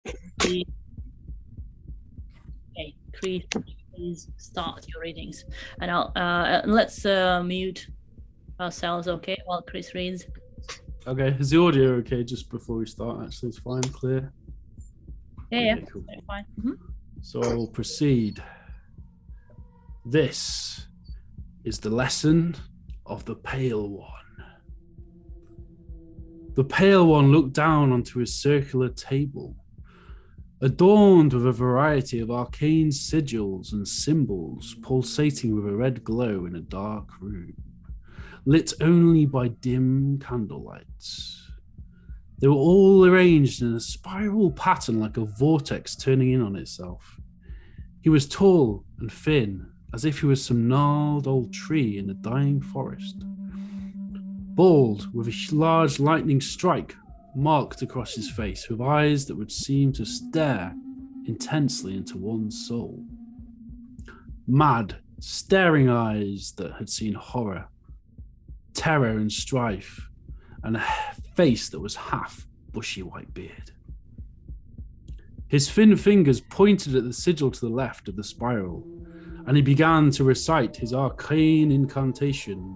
Okay, Chris, please start your readings, and let's mute ourselves, okay, while Chris reads. Okay, is the audio okay just before we start? Actually, it's fine, clear. Yeah, Okay, cool. fine. So I'll proceed. This is the lesson of the Pale One. The Pale One looked down onto his circular table, adorned with a variety of arcane sigils and symbols pulsating with a red glow in a dark room, lit only by dim candlelights. They were all arranged in a spiral pattern like a vortex turning in on itself. He was tall and thin, as if he was some gnarled old tree in a dying forest. Bald, with a large lightning strike marked across his face, with eyes that would seem to stare intensely into one's soul. Mad, staring eyes that had seen horror, terror, and strife, and a face that was half bushy white beard. His thin fingers pointed at the sigil to the left of the spiral, and he began to recite his arcane incantation.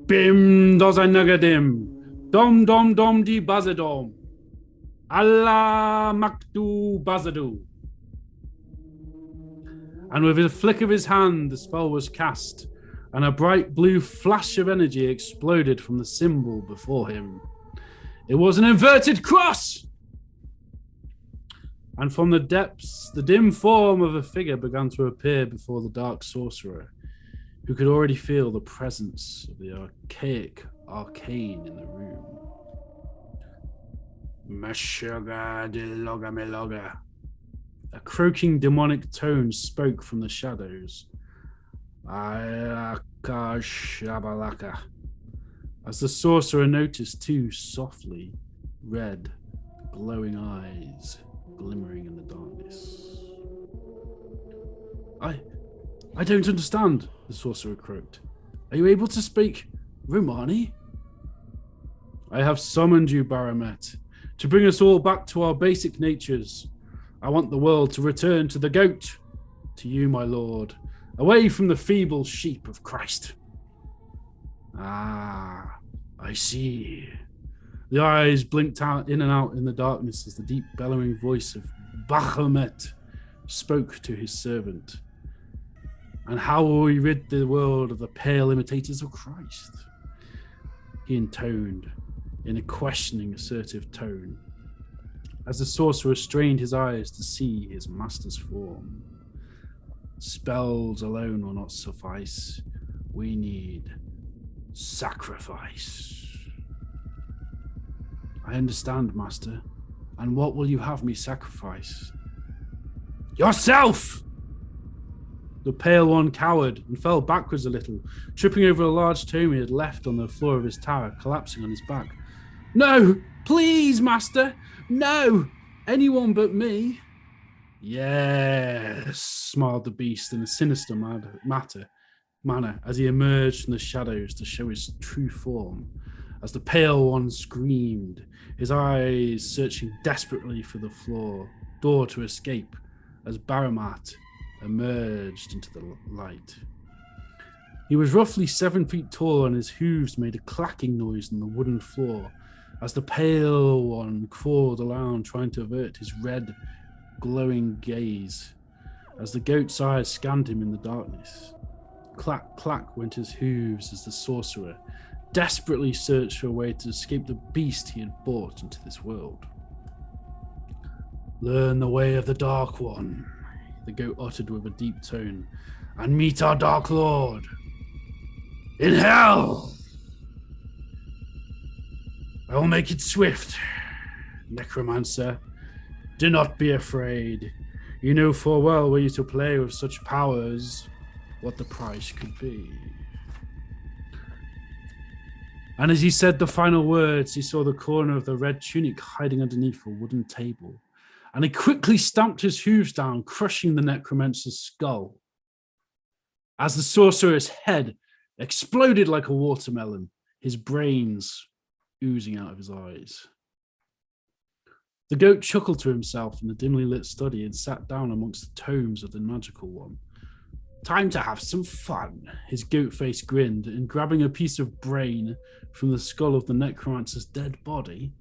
Bim dozanagadim, dom dom dom di bazadom, Allah makdu bazadu. And with a flick of his hand, the spell was cast, and a bright blue flash of energy exploded from the symbol before him. It was an inverted cross! And from the depths, the dim form of a figure began to appear before the dark sorcerer, who could already feel the presence of the archaic arcane in the room. Meshuga de loga meloga. A croaking demonic tone spoke from the shadows. Ayaka shabalaka. As the sorcerer noticed two softly red, glowing eyes glimmering in the darkness. I don't understand, the sorcerer croaked. Are you able to speak Romani? I have summoned you, Baramet, to bring us all back to our basic natures. I want the world to return to the goat, to you, my lord, away from the feeble sheep of Christ. Ah, I see. The eyes blinked out in and out in the darkness as the deep bellowing voice of Baphomet spoke to his servant. And how will we rid the world of the pale imitators of Christ? He intoned in a questioning, assertive tone, as the sorcerer strained his eyes to see his master's form. Spells alone will not suffice. We need sacrifice. I understand, Master. And what will you have me sacrifice? Yourself! The Pale One cowered and fell backwards a little, tripping over a large tome he had left on the floor of his tower, collapsing on his back. No! Please, Master! No! Anyone but me! Yes, smiled the beast in a sinister manner as he emerged from the shadows to show his true form. As the Pale One screamed, his eyes searching desperately for the door to escape, as Baramat emerged into the light. He was roughly 7 feet tall, and his hooves made a clacking noise on the wooden floor as the Pale One crawled around trying to avert his red, glowing gaze as the goat's eyes scanned him in the darkness. Clack, clack went his hooves as the sorcerer desperately searched for a way to escape the beast he had brought into this world. Learn the way of the Dark One, the goat uttered with a deep tone, and meet our Dark Lord in hell. I will make it swift, necromancer. Do not be afraid. You know full well, were you to play with such powers, what the price could be. And as he said the final words, he saw the corner of the red tunic hiding underneath a wooden table, and he quickly stamped his hooves down, crushing the necromancer's skull. As the sorcerer's head exploded like a watermelon, his brains oozing out of his eyes. The goat chuckled to himself in the dimly lit study and sat down amongst the tomes of the magical one. Time to have some fun. His goat face grinned, and grabbing a piece of brain from the skull of the necromancer's dead body,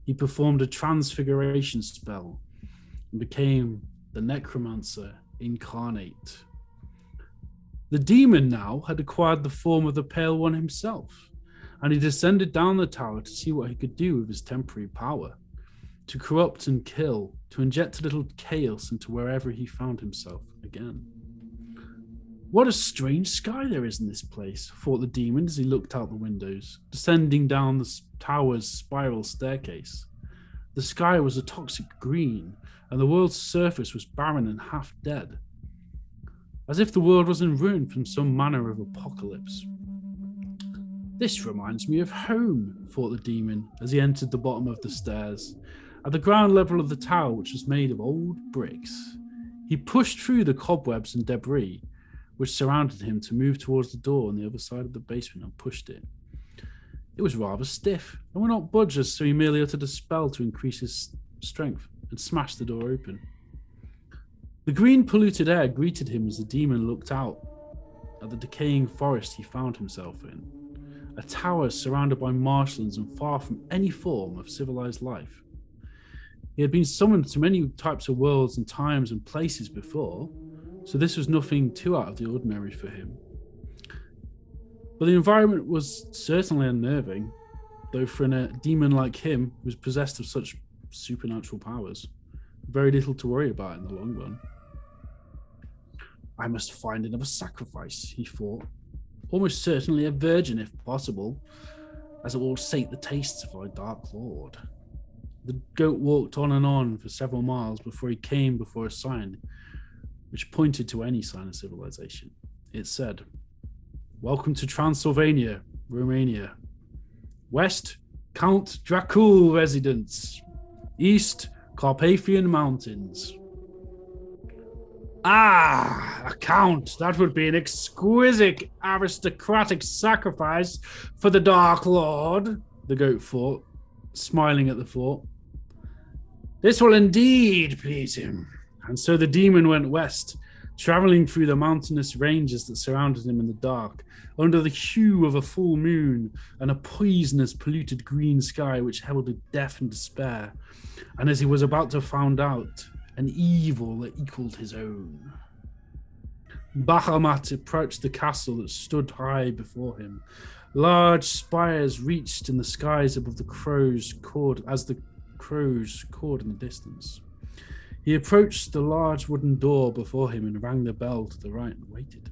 he performed a transfiguration spell and became the necromancer incarnate. The demon now had acquired the form of the Pale One himself, and he descended down the tower to see what he could do with his temporary power, to corrupt and kill, to inject a little chaos into wherever he found himself again. What a strange sky there is in this place, thought the demon as he looked out the windows, descending down the tower's spiral staircase. The sky was a toxic green, and the world's surface was barren and half dead, as if the world was in ruin from some manner of apocalypse. This reminds me of home, thought the demon as he entered the bottom of the stairs, at the ground level of the tower, which was made of old bricks. He pushed through the cobwebs and debris which surrounded him to move towards the door on the other side of the basement and pushed it. It was rather stiff and would not budge us, so he merely uttered a spell to increase his strength and smashed the door open. The green polluted air greeted him as the demon looked out at the decaying forest he found himself in, a tower surrounded by marshlands and far from any form of civilized life. He had been summoned to many types of worlds and times and places before, so this was nothing too out of the ordinary for him. But the environment was certainly unnerving, though for a demon like him, who was possessed of such supernatural powers, very little to worry about in the long run. I must find another sacrifice, he thought, almost certainly a virgin if possible, as it will sate the tastes of our Dark Lord. The goat walked on and on for several miles before he came before a sign which pointed to any sign of civilization. It said, "Welcome to Transylvania, Romania. West, Count Dracul residence. East, Carpathian Mountains." Ah, a count. That would be an exquisite aristocratic sacrifice for the Dark Lord, the goat thought, smiling at the thought. This will indeed please him. And so the demon went west, traveling through the mountainous ranges that surrounded him in the dark, under the hue of a full moon and a poisonous, polluted green sky which heralded death and despair. And as he was about to find out, an evil that equaled his own. Bahamut approached the castle that stood high before him. Large spires reached in the skies above the crows cawed in the distance. He approached the large wooden door before him and rang the bell to the right and waited.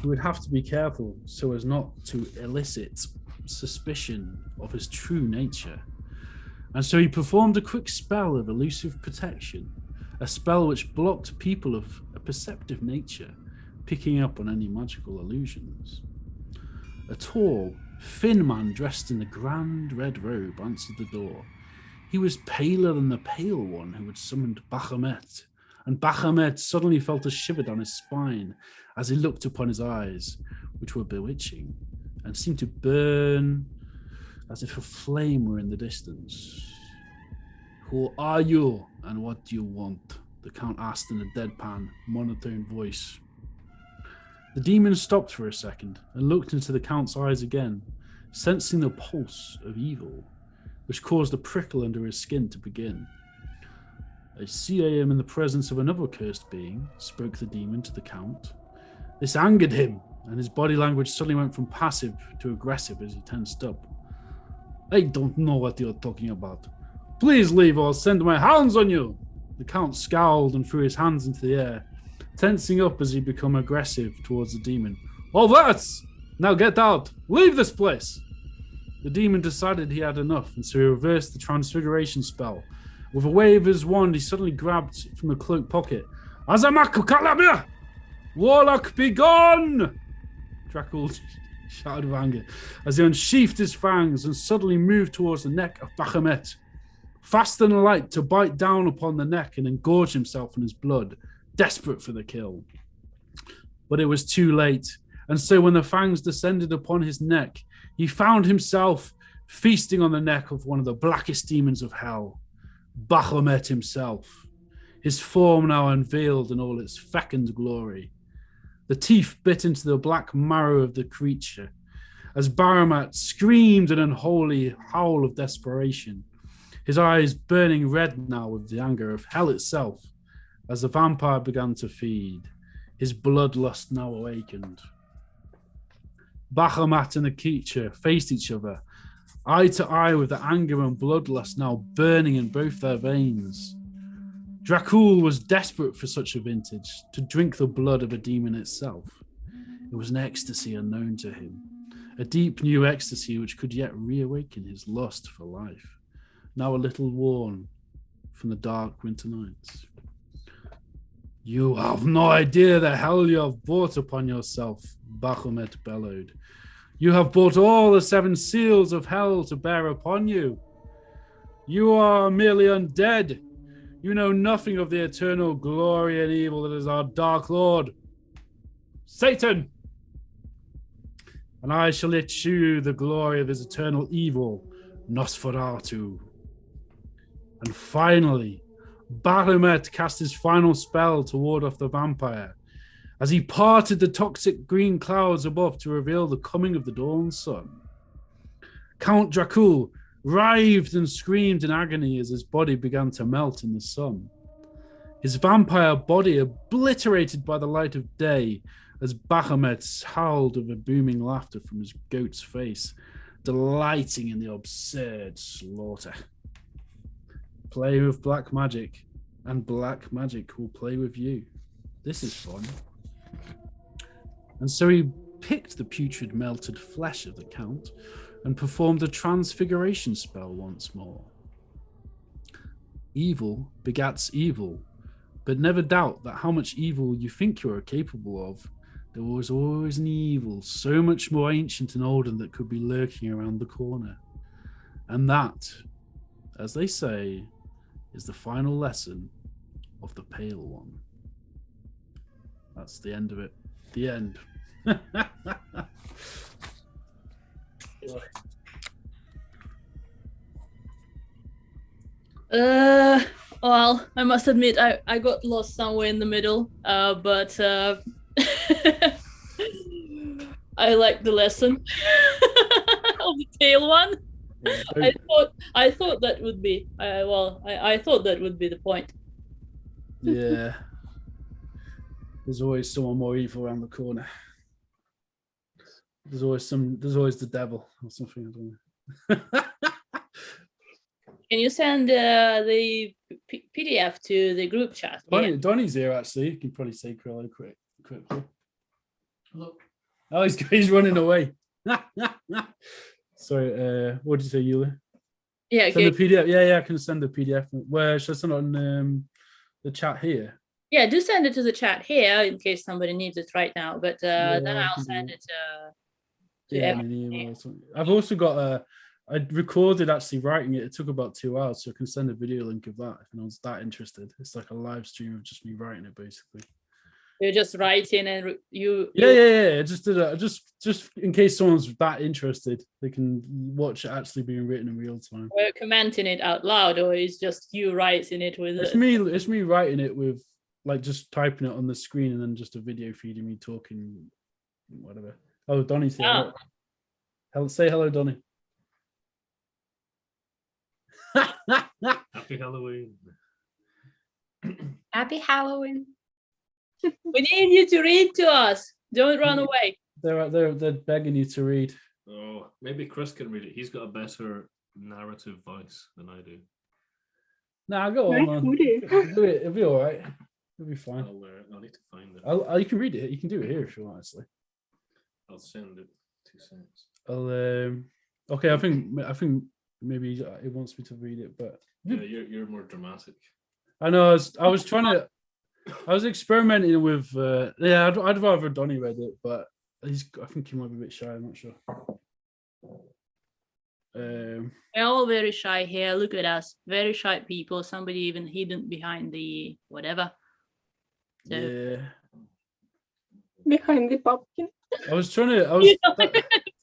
He would have to be careful so as not to elicit suspicion of his true nature. And so he performed a quick spell of elusive protection, a spell which blocked people of a perceptive nature picking up on any magical illusions. A tall, thin man dressed in a grand red robe answered the door. He was paler than the pale one who had summoned Baphomet, and Baphomet suddenly felt a shiver down his spine as he looked upon his eyes, which were bewitching and seemed to burn as if a flame were in the distance. "Who are you, and what do you want?" the Count asked in a deadpan, monotone voice. The demon stopped for a second and looked into the Count's eyes again, sensing the pulse of evil, which caused a prickle under his skin to begin. "I see I am in the presence of another cursed being," spoke the demon to the Count. This angered him, and his body language suddenly went from passive to aggressive as he tensed up. "I don't know what you're talking about. Please leave or I'll send my hounds on you." The Count scowled and threw his hands into the air, tensing up as he became aggressive towards the demon. "All that! Now get out! Leave this place!" The demon decided he had enough, and so he reversed the transfiguration spell. With a wave of his wand, he suddenly grabbed from the cloak pocket. "Azamaku Kalabia! Warlock, be gone!" Dracul shouted with anger as he unsheathed his fangs and suddenly moved towards the neck of Baphomet, fast and light to bite down upon the neck and engorge himself in his blood, desperate for the kill. But it was too late, and so when the fangs descended upon his neck, he found himself feasting on the neck of one of the blackest demons of hell, Baphomet himself, his form now unveiled in all its fecund glory. The teeth bit into the black marrow of the creature as Baphomet screamed an unholy howl of desperation, his eyes burning red now with the anger of hell itself as the vampire began to feed, his bloodlust now awakened. Baphomet and the creature faced each other, eye to eye with the anger and bloodlust now burning in both their veins. Dracul was desperate for such a vintage, to drink the blood of a demon itself. It was an ecstasy unknown to him, a deep new ecstasy which could yet reawaken his lust for life, now a little worn from the dark winter nights. You have no idea the hell you have brought upon yourself, Baphomet bellowed. You have brought all the 7 seals of hell to bear upon you. You are merely undead. You know nothing of the eternal glory and evil that is our dark lord, Satan. And I shall let you the glory of his eternal evil, Nosferatu. And finally, Baphomet cast his final spell to ward off the vampire, as he parted the toxic green clouds above to reveal the coming of the dawn sun. Count Dracul writhed and screamed in agony as his body began to melt in the sun. His vampire body obliterated by the light of day as Baphomet howled with a booming laughter from his goat's face, delighting in the absurd slaughter. Play with black magic, and black magic will play with you. This is fun. And so he picked the putrid melted flesh of the Count and performed a transfiguration spell once more. Evil begats evil, but never doubt that how much evil you think you are capable of, there was always an evil so much more ancient and olden that could be lurking around the corner. And that, as they say, is the final lesson of the Pale One. That's the end of it. The end. Well, I must admit I got lost somewhere in the middle, but I like the lesson of the tail one. I thought that would be I thought that would be the point. Yeah. There's always someone more evil around the corner. There's always the devil or something. I don't know. Can you send the PDF to the group chat? Donnie's here actually. You can probably say hello quickly. Look. Oh, he's running away. Sorry, what did you say, Eula? Yeah, send the PDF. Yeah, I can send the PDF. Where should I send it on the chat here? Yeah, do send it to the chat here in case somebody needs it right now. But then I'll send it to an email or something. I've also got I recorded actually writing it. It took about 2 hours, so I can send a video link of that if anyone's that interested. It's like a live stream of just me writing it, basically. You're just writing and you. Yeah. I just did it. Just in case someone's that interested, they can watch it actually being written in real time. Or commenting it out loud, or is just you writing it with. It's me writing it with like just typing it on the screen and then just a video feeding me talking, whatever. Oh, Donnie's here. Say hello, Donnie. Happy Halloween. Happy Halloween. We need you to read to us. Don't run away. They're begging you to read. Oh, maybe Chris can read it. He's got a better narrative voice than I do. Nah, go on, man. It'll be all right. It'll be fine. I'll need to find it. You can read it. You can do it here if you want, actually. I'll send it 2 cents. Okay, I think maybe it wants me to read it, but yeah, you're more dramatic. I know. I was experimenting with. I'd rather Donnie read it, but I think he might be a bit shy. I'm not sure. We're all very shy here. Look at us, very shy people. Somebody even hidden behind the whatever. So. Yeah. Behind the pumpkin. I was trying to. I was.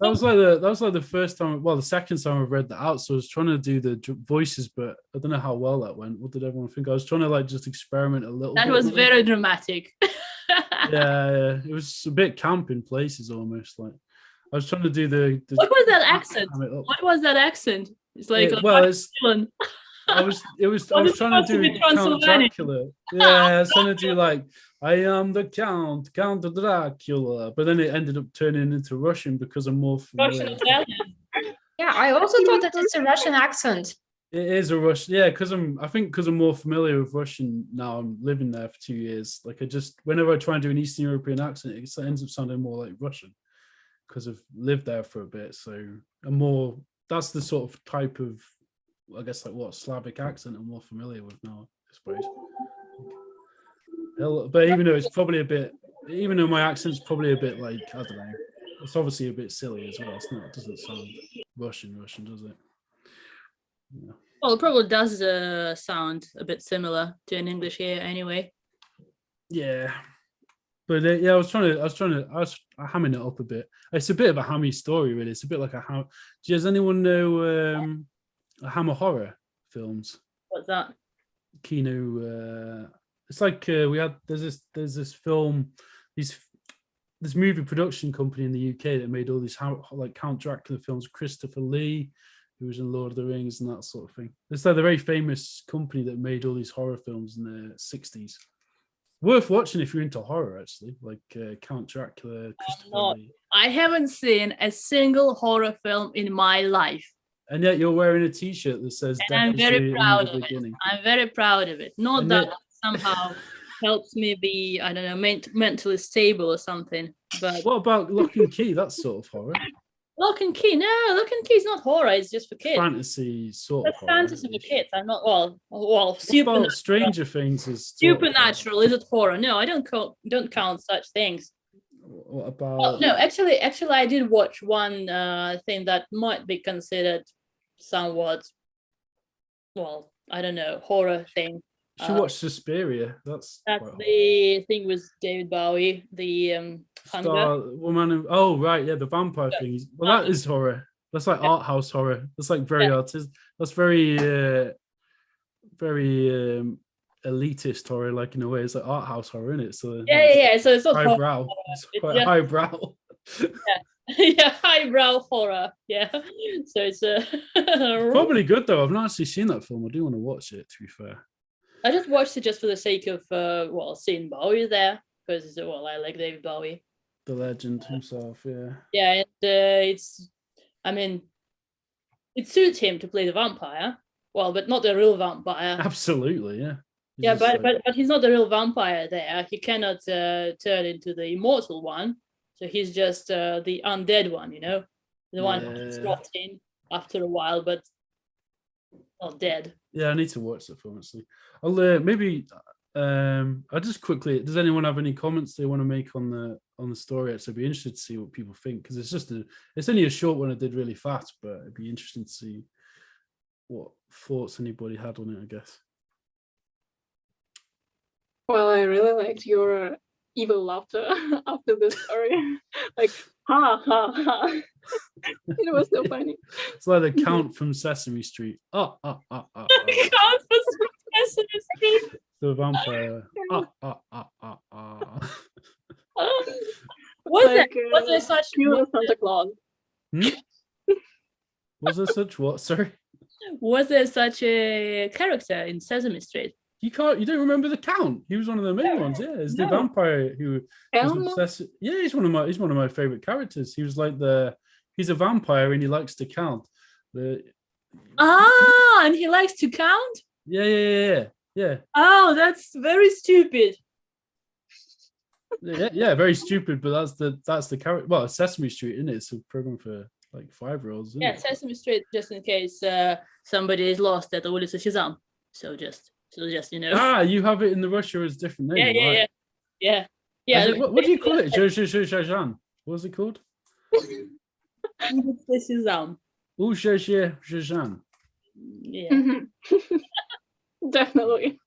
That was like the first time. Well, the second time I've read that out. So I was trying to do the voices, but I don't know how well that went. What did everyone think? I was trying to like just experiment a little. That bit was more. very dramatic. Yeah, it was a bit camp in places almost. Like I was trying to do the What was that accent? What was that accent? It's like well, it's. Dylan. I was Was it trying to supposed to do be Count Transylvanian? Dracula. Yeah, I was trying to do like I am the Count Dracula, but then it ended up turning into Russian because I'm more Russian familiar. Italian. Yeah, I also thought that it's a Russian accent. It is a Russian, yeah, because I'm more familiar with Russian now. I'm living there for 2 years. Like whenever I try and do an Eastern European accent, it ends up sounding more like Russian because I've lived there for a bit. So that's the sort of type of, I guess, like what Slavic accent I'm more familiar with now, I suppose. But even though my accent's probably a bit like, I don't know, it's obviously a bit silly as well. It doesn't sound Russian, does it? Yeah. Well, it probably does sound a bit similar to an English here anyway. Yeah. But yeah, I was hamming it up a bit. It's a bit of a hammy story, really. It's a bit like does anyone know Hammer horror films? What's that? Kino. It's like there's this film, this movie production company in the UK that made all these like Count Dracula films. Christopher Lee, who was in Lord of the Rings and that sort of thing. It's like the very famous company that made all these horror films in the 60s. Worth watching if you're into horror, actually, like Count Dracula, Christopher Lee. I haven't seen a single horror film in my life. And yet you're wearing a T-shirt that says I'm very proud of it. I'm very proud of it. Not that somehow helps me be, I don't know, mentally stable or something. But what about Lock and Key? That's sort of horror. Lock and Key? No, Lock and Key is not horror. It's just for kids. Fantasy sort of horror. Fantasy for kids. I'm not well. Supernatural. Stranger Things is supernatural. Is it horror? No, I don't count such things. What about? Well, no, actually, I did watch one thing that might be considered somewhat, well, I don't know, horror thing. You should watch Suspiria. That's the thing with David Bowie, the Hunger. Woman. Oh right, yeah, the vampire thing. Well, that is horror. That's like art house horror. That's like very artistic. That's very elitist horror, like in a way. It's like art house horror, isn't it? So yeah. So it's not highbrow. It's quite highbrow. Yeah, highbrow horror. Yeah. So it's probably good though. I've not actually seen that film. I do want to watch it, to be fair. I just watched it just for the sake of seeing Bowie there, because I like David Bowie, the legend himself. And it suits him to play the vampire, but not the real vampire. Absolutely, yeah. But he's not the real vampire there. He cannot turn into the immortal one, so he's just the undead one, the one who's rotting after a while, but not dead. Yeah, I need to watch that film actually. I'll I'll just quickly. Does anyone have any comments they want to make on the story? I'd be interested to see what people think, because it's only a short one. I did really fast, but it'd be interesting to see what thoughts anybody had on it, I guess. Well, I really liked your evil laughter after the story. Like, ha, ha, ha. It was so funny. It's like the Count from Sesame Street. Count from Sesame Street. The vampire. Was there such Santa Claus? Was there such what? Sorry. Was there such a character in Sesame Street? You don't remember the Count? He was one of the main ones. Yeah, it's the vampire who was obsessed. Yeah, he's one of my favorite characters. He was like he's a vampire and he likes to count. And he likes to count? Yeah. Oh, that's very stupid. Yeah, very stupid. But that's the character. Well, Sesame Street, isn't it? It's a program for like 5-year-olds. Yeah, Sesame Street, just in case somebody is lost at the Ulysses Shazam. So just you have it in the Russia as different name. Yeah. What do you call it? Shazam. What was it called? Shazam. Shazam. Yeah. Mm-hmm. Definitely.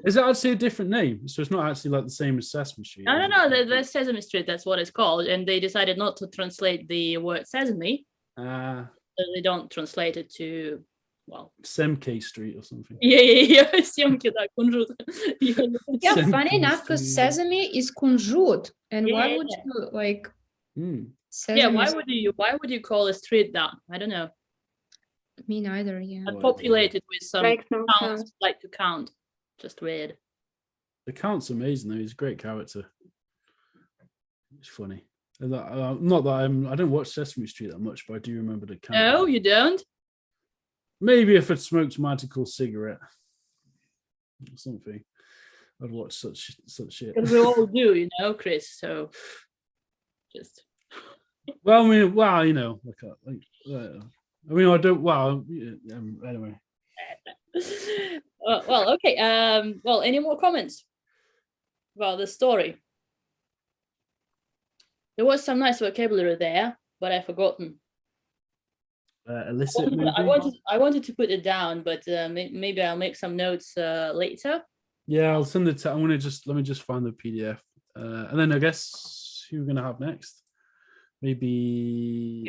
Is it actually a different name? So it's not actually like the same as Sesame Street? No. The Sesame Street. That's what it's called, and they decided not to translate the word sesame. So they don't translate it to, well, Semke Street or something. yeah. Съемки, да, кунжут. Yeah, Sesame funny enough, because Street. sesame is kunjut. And why Yeah. would you like Mm. sesame? Yeah, is- why would you call a street that? I don't know. Me neither, yeah. And populated with some Makes no counts sense. like to count. Just weird. The Count's amazing though. He's a great character. It's funny. Not that I don't watch Sesame Street that much, but I do remember the Count. No, you don't? Maybe if I'd smoked a magical cigarette or something, I'd watch such shit. Because we all do, you know, Chris. So just Well, I mean, I mean, I don't. Well, anyway. well, okay. Well, any more comments about the story? There was some nice vocabulary there, but I've forgotten. Illicit. I wanted to put it down, but maybe I'll make some notes later. Yeah, I'll send it to. Let me just find the PDF, and then I guess who we're gonna have next? Maybe